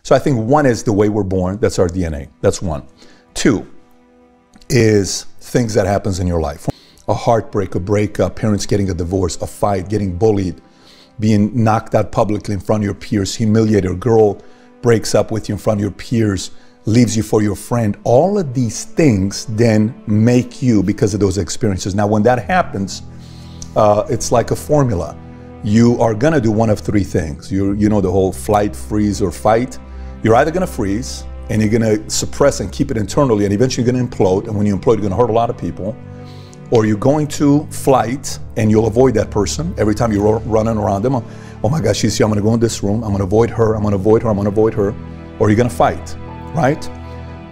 So I think one is the way we're born. That's our DNA. That's one. Two is things that happens in your life. A heartbreak, a breakup, parents getting a divorce, a fight, getting bullied, being knocked out publicly in front of your peers, humiliated, a girl breaks up with you in front of your peers, leaves you for your friend. All of these things then make you because of those experiences. Now, when that happens, it's like a formula. You are gonna do one of three things. You know the whole flight, freeze, or fight. You're either gonna freeze and you're gonna suppress and keep it internally, and eventually you're gonna implode. And when you implode, you're gonna hurt a lot of people. Or you're going to flight and you'll avoid that person. Every time you're running around them, oh my gosh, she's here, I'm gonna go in this room, I'm gonna avoid her, I'm gonna avoid her, I'm gonna avoid her. Or you're gonna fight, right?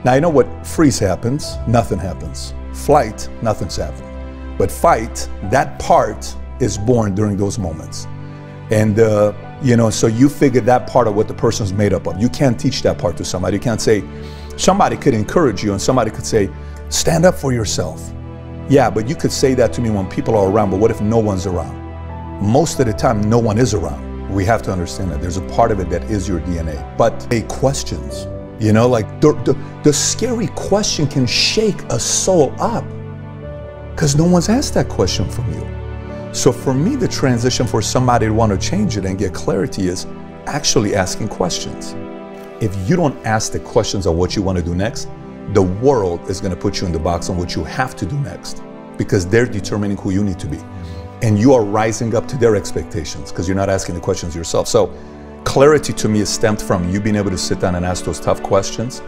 Now you know what freeze happens, nothing happens. Flight, nothing's happening. But fight, that part is born during those moments. And so you figure that part of what the person's made up of. You can't teach that part to somebody. You can't say, somebody could encourage you and somebody could say, stand up for yourself. Yeah, but you could say that to me when people are around, but what if no one's around? Most of the time, no one is around. We have to understand that there's a part of it that is your DNA. But questions, like the scary question can shake a soul up because no one's asked that question from you. So for me, the transition for somebody to want to change it and get clarity is actually asking questions. If you don't ask the questions of what you want to do next, the world is going to put you in the box on what you have to do next, because they're determining who you need to be. And you are rising up to their expectations because you're not asking the questions yourself. So clarity to me is stemmed from you being able to sit down and ask those tough questions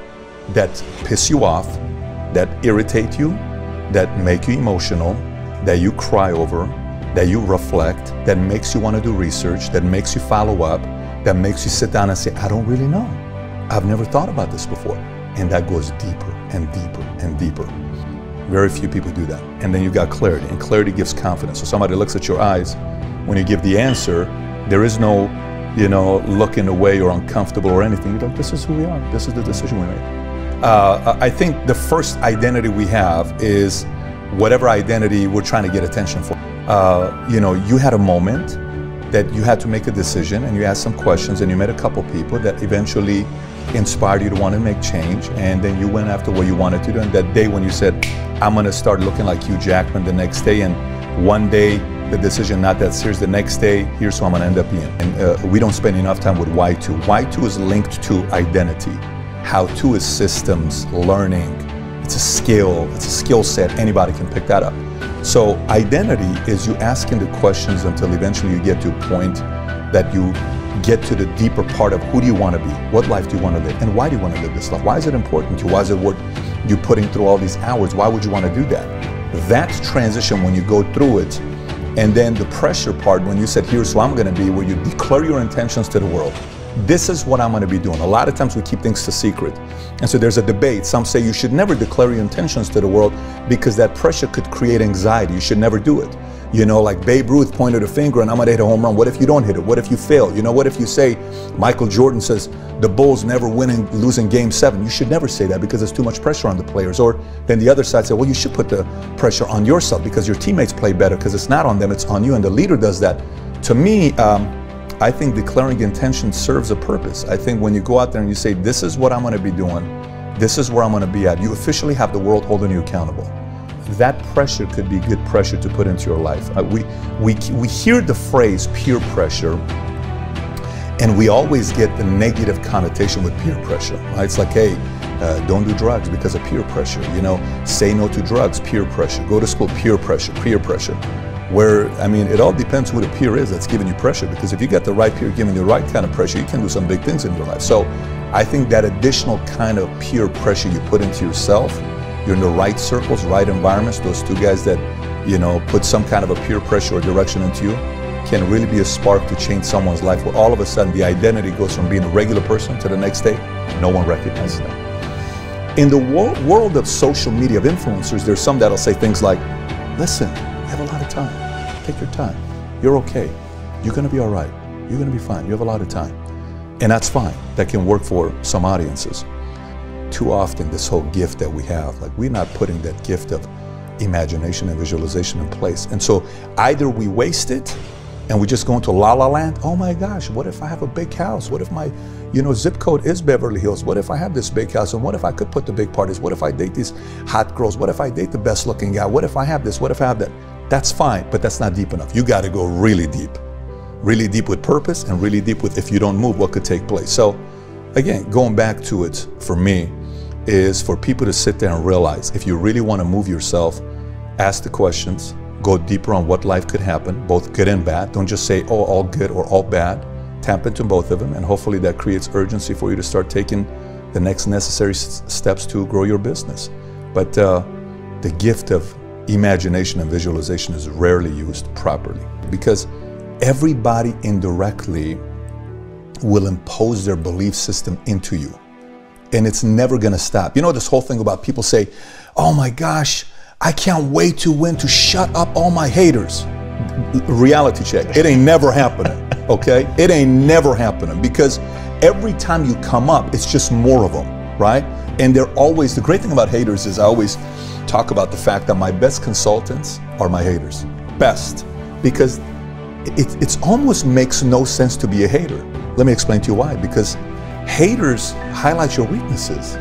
that piss you off, that irritate you, that make you emotional, that you cry over, that you reflect, that makes you want to do research, that makes you follow up, that makes you sit down and say, I don't really know. I've never thought about this before. And that goes deeper and deeper and deeper. Very few people do that. And then you got clarity, and clarity gives confidence. So somebody looks at your eyes, when you give the answer, there is no, looking away or uncomfortable or anything. You're like, this is who we are. This is the decision we made. I think the first identity we have is whatever identity we're trying to get attention for. You had a moment that you had to make a decision, and you asked some questions, and you met a couple people that eventually inspired you to want to make change, and then you went after what you wanted to do. And that day when you said, I'm going to start looking like Hugh Jackman, the next day, and one day the decision not that serious, the next day here's who I'm going to end up being. And we don't spend enough time with why to. Why to is linked to identity. How to is systems, learning. It's a skill set. Anybody can pick that up. So identity is you asking the questions until eventually you get to a point that you get to the deeper part of who do you want to be, what life do you want to live, and why do you want to live this life? Why is it important to you? Why is it worth you putting through all these hours? Why would you want to do that? That transition when you go through it, and then the pressure part when you said, here's who I'm going to be, where you declare your intentions to the world. This is what I'm going to be doing. A lot of times we keep things to secret. And so there's a debate. Some say you should never declare your intentions to the world because that pressure could create anxiety. You should never do it. Like Babe Ruth pointed a finger and I'm gonna hit a home run. What if you don't hit it? What if you fail? What if you say, Michael Jordan says, the Bulls never losing game 7. You should never say that because there's too much pressure on the players. Or then the other side said, well, you should put the pressure on yourself because your teammates play better, because it's not on them, it's on you, and the leader does that. To me, I think declaring intention serves a purpose. I think when you go out there and you say, this is what I'm gonna be doing, this is where I'm gonna be at, you officially have the world holding you accountable. That pressure could be good pressure to put into your life. We hear the phrase peer pressure, and we always get the negative connotation with peer pressure. Right? It's like, hey, don't do drugs because of peer pressure. Say no to drugs, peer pressure. Go to school, peer pressure, peer pressure. Where, it all depends who the peer is that's giving you pressure, because if you get the right peer giving you the right kind of pressure, you can do some big things in your life. So I think that additional kind of peer pressure you put into yourself, you're in the right circles, right environments, those two guys that, put some kind of a peer pressure or direction into you, can really be a spark to change someone's life, where all of a sudden the identity goes from being a regular person to the next day, no one recognizes them. In the world of social media, of influencers, there's some that'll say things like, listen, you have a lot of time, take your time, you're okay, you're gonna be all right, you're gonna be fine, you have a lot of time. And that's fine, that can work for some audiences. Too often this whole gift that we have, like we're not putting that gift of imagination and visualization in place. And so either we waste it and we just go into la la land. Oh my gosh, what if I have a big house? What if my, zip code is Beverly Hills? What if I have this big house? And what if I could put the big parties? What if I date these hot girls? What if I date the best looking guy? What if I have this? What if I have that? That's fine, but that's not deep enough. You got to go really deep with purpose, and really deep with, if you don't move, what could take place. So again, going back to it for me is for people to sit there and realize, if you really want to move yourself, ask the questions, go deeper on what life could happen, both good and bad. Don't just say, oh, all good or all bad. Tap into both of them, and hopefully that creates urgency for you to start taking the next necessary steps to grow your business. But the gift of imagination and visualization is rarely used properly, because everybody indirectly will impose their belief system into you, and it's never going to stop. This whole thing about people say, oh my gosh, I can't wait to win, to shut up all my haters. Reality check, it ain't never happening, okay? It ain't never happening, because every time you come up, it's just more of them, right? And they're always, the great thing about haters is I always talk about the fact that my best consultants are my haters. Best, because it almost makes no sense to be a hater. Let me explain to you why. Because haters highlight your weaknesses.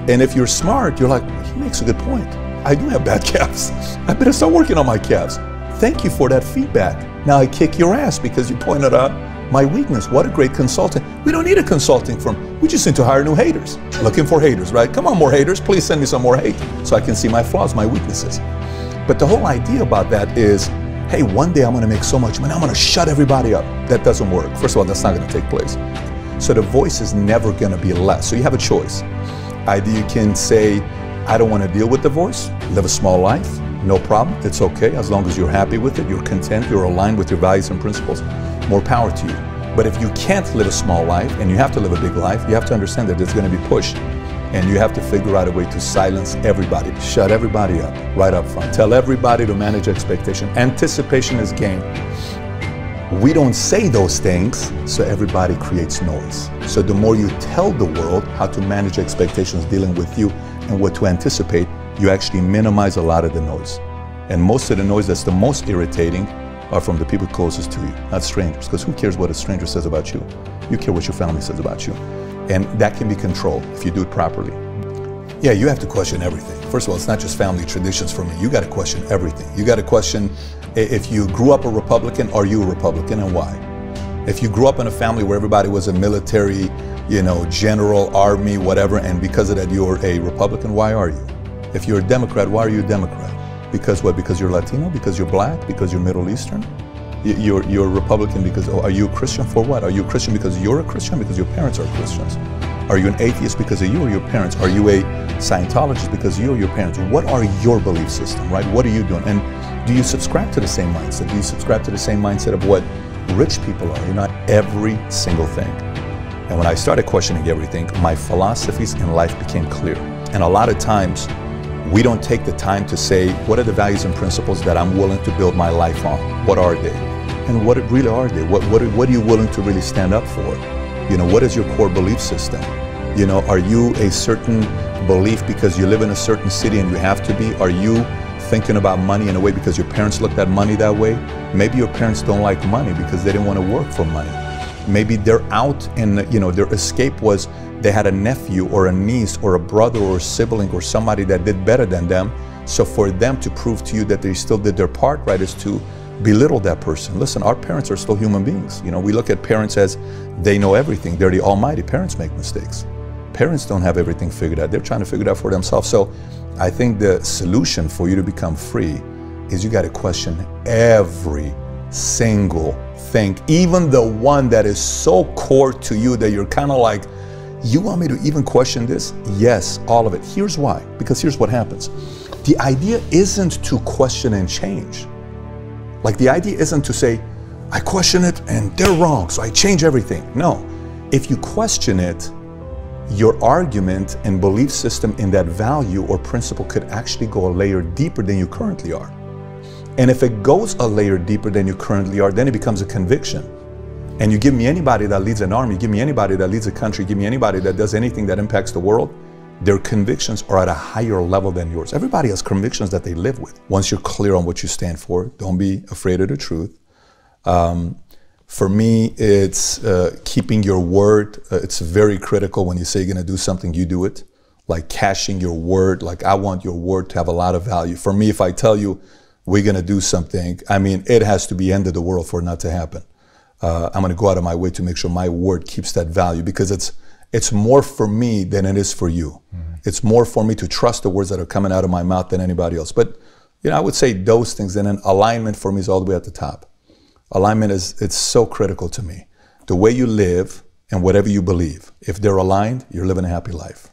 And if you're smart, you're like, he makes a good point. I do have bad calves. I better start working on my calves. Thank you for that feedback. Now I kick your ass because you pointed out my weakness. What a great consultant. We don't need a consulting firm. We just need to hire new haters. Looking for haters, right? Come on, more haters. Please send me some more hate so I can see my flaws, my weaknesses. But the whole idea about that is, hey, one day I'm going to make so much money, I'm going to shut everybody up. That doesn't work. First of all, that's not going to take place. So the voice is never going to be less. So you have a choice. Either you can say, I don't want to deal with the voice, live a small life, no problem, it's okay, as long as you're happy with it, you're content, you're aligned with your values and principles, more power to you. But if you can't live a small life and you have to live a big life, you have to understand that it's going to be pushed. And you have to figure out a way to silence everybody, shut everybody up right up front. Tell everybody to manage expectation. Anticipation is gain. We don't say those things, so everybody creates noise. So the more you tell the world how to manage expectations dealing with you and what to anticipate, you actually minimize a lot of the noise. And most of the noise that's the most irritating are from the people closest to you, not strangers, because who cares what a stranger says about you? You care what your family says about you. And that can be controlled if you do it properly. Yeah, you have to question everything. First of all, it's not just family traditions for me. You got to question everything. You got to question, if you grew up a Republican, are you a Republican, and why? If you grew up in a family where everybody was a military, general, army, whatever, and because of that you're a Republican, why are you? If you're a Democrat, why are you a Democrat? Because what? Because you're Latino? Because you're black? Because you're Middle Eastern? You're a Republican because, are you a Christian for what? Are you a Christian because you're a Christian? Because your parents are Christians? Are you an atheist because of you or your parents? Are you a Scientologist because you or your parents? What are your belief system, right? What are you doing? And do you subscribe to the same mindset? Do you subscribe to the same mindset of what rich people are? Not every single thing. And when I started questioning everything, my philosophies in life became clear. And a lot of times, we don't take the time to say, what are the values and principles that I'm willing to build my life on? What are they? And what really are they? What are you willing to really stand up for? What is your core belief system? Are you a certain belief because you live in a certain city and you have to be? Are you thinking about money in a way because your parents looked at money that way? Maybe your parents don't like money because they didn't want to work for money. Maybe they're out and their escape was they had a nephew or a niece or a brother or a sibling or somebody that did better than them. So for them to prove to you that they still did their part, right, is to belittle that person. Listen, our parents are still human beings. We look at parents as they know everything. They're the almighty. Parents make mistakes. Parents don't have everything figured out. They're trying to figure it out for themselves. So I think the solution for you to become free is you got to question every single thing, even the one that is so core to you that you're kind of like, you want me to even question this? Yes, all of it. Here's why. Because here's what happens. The idea isn't to question and change. Like, the idea isn't to say, I question it and they're wrong, so I change everything. No. If you question it, your argument and belief system in that value or principle could actually go a layer deeper than you currently are. And if it goes a layer deeper than you currently are, then it becomes a conviction. And you give me anybody that leads an army, give me anybody that leads a country, give me anybody that does anything that impacts the world, their convictions are at a higher level than yours. Everybody has convictions that they live with. Once you're clear on what you stand for, don't be afraid of the truth. For me, it's keeping your word. It's very critical. When you say you're going to do something, you do it. Like cashing your word. Like, I want your word to have a lot of value. For me, if I tell you we're going to do something, I mean, it has to be end of the world for it not to happen. I'm going to go out of my way to make sure my word keeps that value, because it's more for me than it is for you. It's more for me to trust the words that are coming out of my mouth than anybody else. But, you know, I would say those things. And then alignment for me is all the way at the top. Alignment it's so critical to me. The way you live and whatever you believe, if they're aligned, you're living a happy life.